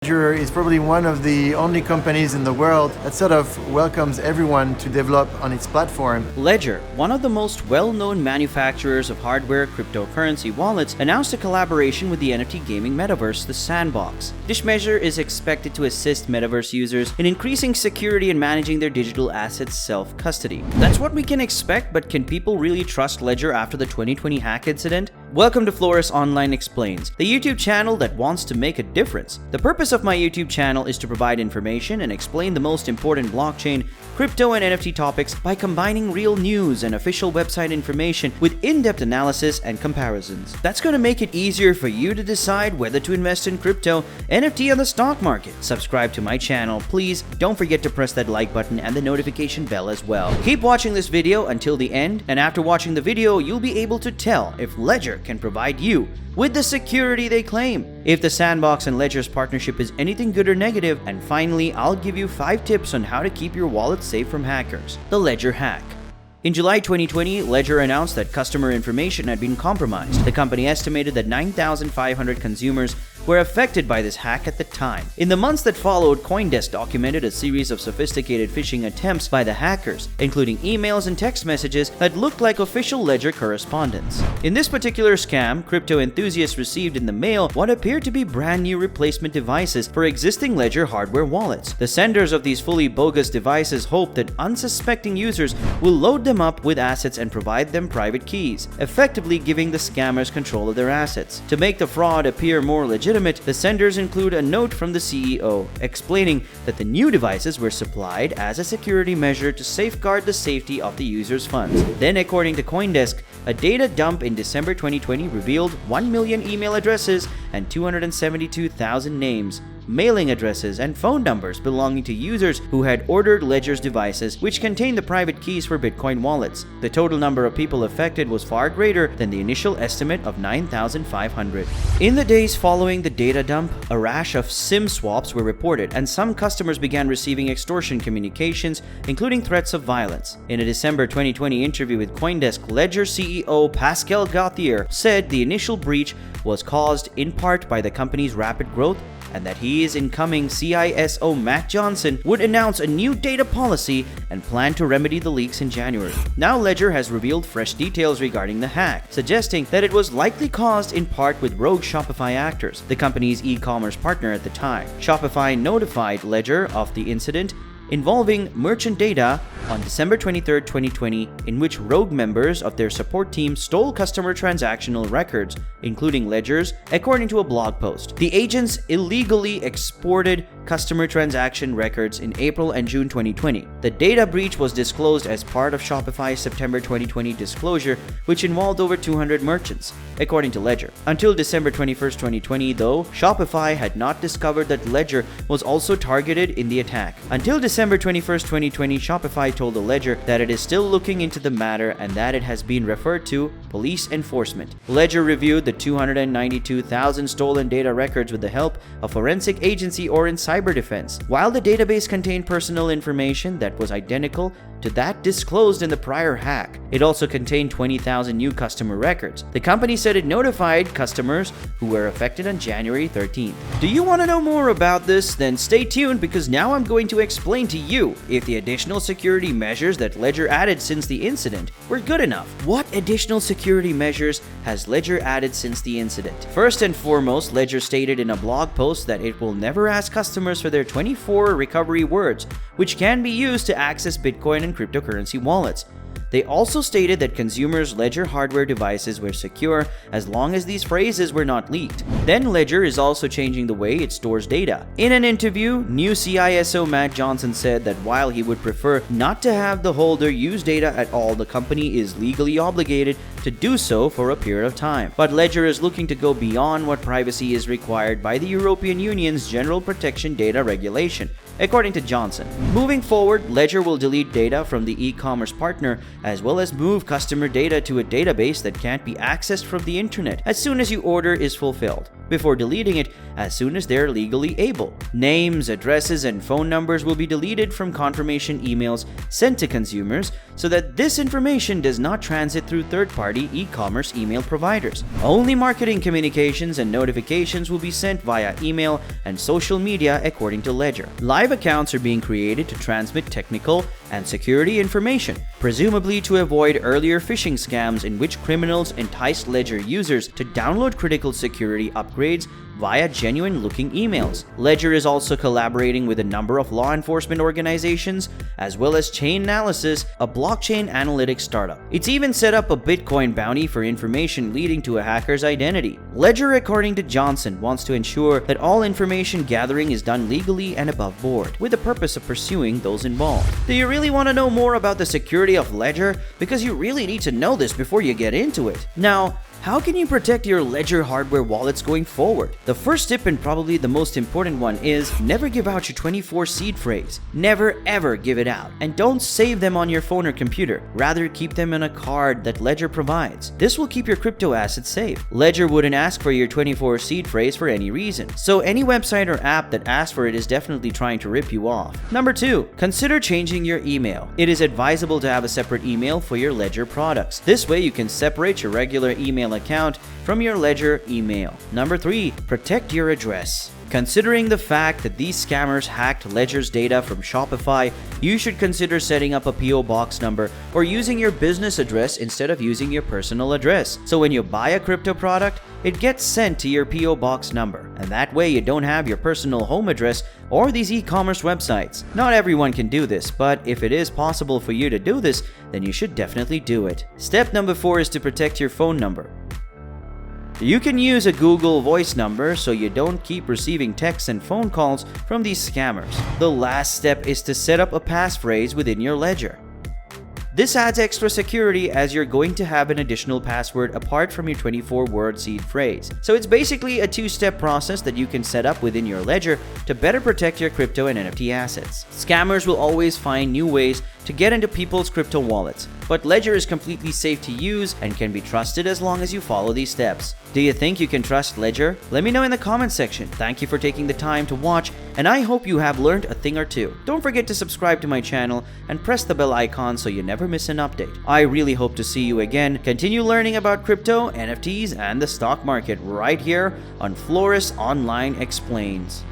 Ledger is probably one of the only companies in the world that sort of welcomes everyone to develop on its platform. Ledger, one of the most well-known manufacturers of hardware cryptocurrency wallets, announced a collaboration with the NFT gaming metaverse, The Sandbox. This measure is expected to assist metaverse users in increasing security and managing their digital assets self-custody. That's what we can expect, but can people really trust Ledger after the 2020 hack incident? Welcome to Flores Online Explains, the YouTube channel that wants to make a difference. The purpose of my YouTube channel is to provide information and explain the most important blockchain, crypto, and NFT topics by combining real news and official website information with in-depth analysis and comparisons. That's going to make it easier for you to decide whether to invest in crypto, NFT, or the stock market. Subscribe to my channel, please. Don't forget to press that like button and the notification bell as well. Keep watching this video until the end, and after watching the video, you'll be able to tell if Ledger can provide you with the security they claim, if the Sandbox and Ledger's partnership is anything good or negative, and finally, I'll give you 5 tips on how to keep your wallet safe from hackers. The Ledger hack. In July 2020, Ledger announced that customer information had been compromised. The company estimated that 9,500 consumers were affected by this hack at the time. In the months that followed, CoinDesk documented a series of sophisticated phishing attempts by the hackers, including emails and text messages that looked like official Ledger correspondence. In this particular scam, crypto enthusiasts received in the mail what appeared to be brand new replacement devices for existing Ledger hardware wallets. The senders of these fully bogus devices hoped that unsuspecting users will load them up with assets and provide them private keys, effectively giving the scammers control of their assets. To make the fraud appear more legitimate, the senders include a note from the CEO explaining that the new devices were supplied as a security measure to safeguard the safety of the user's funds. Then, according to CoinDesk, a data dump in December 2020 revealed 1 million email addresses and 272,000 names, mailing addresses, and phone numbers belonging to users who had ordered Ledger's devices, which contained the private keys for Bitcoin wallets. The total number of people affected was far greater than the initial estimate of 9,500. In the days following the data dump, a rash of SIM swaps were reported, and some customers began receiving extortion communications, including threats of violence. In a December 2020 interview with CoinDesk, Ledger CEO Pascal Gauthier said the initial breach was caused in part by the company's rapid growth, and that his incoming CISO Matt Johnson would announce a new data policy and plan to remedy the leaks in January. Now Ledger has revealed fresh details regarding the hack, suggesting that it was likely caused in part with rogue Shopify actors, the company's e-commerce partner at the time. Shopify notified Ledger of the incident involving merchant data on December 23, 2020, in which rogue members of their support team stole customer transactional records, including Ledger's, according to a blog post. The agents illegally exported customer transaction records in April and June 2020. The data breach was disclosed as part of Shopify's September 2020 disclosure, which involved over 200 merchants, according to Ledger. Until December 21, 2020, though, Shopify had not discovered that Ledger was also targeted in the attack. Until December 21, 2020, Shopify told the Ledger that it is still looking into the matter and that it has been referred to police enforcement. Ledger reviewed the 292,000 stolen data records with the help of forensic agency or in cyber defense. While the database contained personal information that was identical to that disclosed in the prior hack, it also contained 20,000 new customer records. The company said it notified customers who were affected on January 13th. Do you want to know more about this? Then stay tuned, because now I'm going to explain to you if the additional security measures that Ledger added since the incident were good enough. What additional security measures has Ledger added since the incident? First and foremost, Ledger stated in a blog post that it will never ask customers for their 24 recovery words, which can be used to access Bitcoin and cryptocurrency wallets. They also stated that consumers' Ledger hardware devices were secure as long as these phrases were not leaked. Then Ledger is also changing the way it stores data. In an interview, new CISO Matt Johnson said that while he would prefer not to have the holder use data at all, the company is legally obligated to do so for a period of time. But Ledger is looking to go beyond what privacy is required by the European Union's General Protection Data Regulation, according to Johnson. Moving forward, Ledger will delete data from the e-commerce partner, as well as move customer data to a database that can't be accessed from the internet as soon as your order is fulfilled. before deleting it as soon as they're legally able. Names, addresses, and phone numbers will be deleted from confirmation emails sent to consumers so that this information does not transit through third-party e-commerce email providers. Only marketing communications and notifications will be sent via email and social media, according to Ledger. Live accounts are being created to transmit technical and security information, presumably to avoid earlier phishing scams in which criminals enticed Ledger users to download critical security upgrades via genuine-looking emails. Ledger is also collaborating with a number of law enforcement organizations, as well as Chainalysis, a blockchain analytics startup. It's even set up a Bitcoin bounty for information leading to a hacker's identity. Ledger, according to Johnson, wants to ensure that all information gathering is done legally and above board, with the purpose of pursuing those involved. Do you really want to know more about the security of Ledger? Because you really need to know this before you get into it. Now, how can you protect your Ledger hardware wallets going forward? The first tip, and probably the most important one, is never give out your 24 seed phrase. Never ever give it out. And don't save them on your phone or computer. Rather, keep them in a card that Ledger provides. This will keep your crypto assets safe. Ledger wouldn't ask for your 24 seed phrase for any reason. So any website or app that asks for it is definitely trying to rip you off. Number 2, consider changing your email. It is advisable to have a separate email for your Ledger products. This way you can separate your regular email account from your Ledger email. Number 3, protect your address. Considering the fact that these scammers hacked Ledger's data from Shopify, you should consider setting up a PO box number or using your business address instead of using your personal address. So when you buy a crypto product, it gets sent to your PO box number, and that way you don't have your personal home address or these e-commerce websites. Not everyone can do this, but if it is possible for you to do this, then you should definitely do it. Step number 4 is to protect your phone number. You can use a Google Voice number so you don't keep receiving texts and phone calls from these scammers. The last step is to set up a passphrase within your Ledger. This adds extra security as you're going to have an additional password apart from your 24-word seed phrase. So it's basically a 2-step process that you can set up within your Ledger to better protect your crypto and NFT assets. Scammers will always find new ways to get into people's crypto wallets, but Ledger is completely safe to use and can be trusted as long as you follow these steps. Do you think you can trust Ledger? Let me know in the comments section. Thank you for taking the time to watch, and I hope you have learned a thing or two. Don't forget to subscribe to my channel and press the bell icon so you never miss an update. I really hope to see you again. Continue learning about crypto, NFTs, and the stock market right here on Flores Online Explains.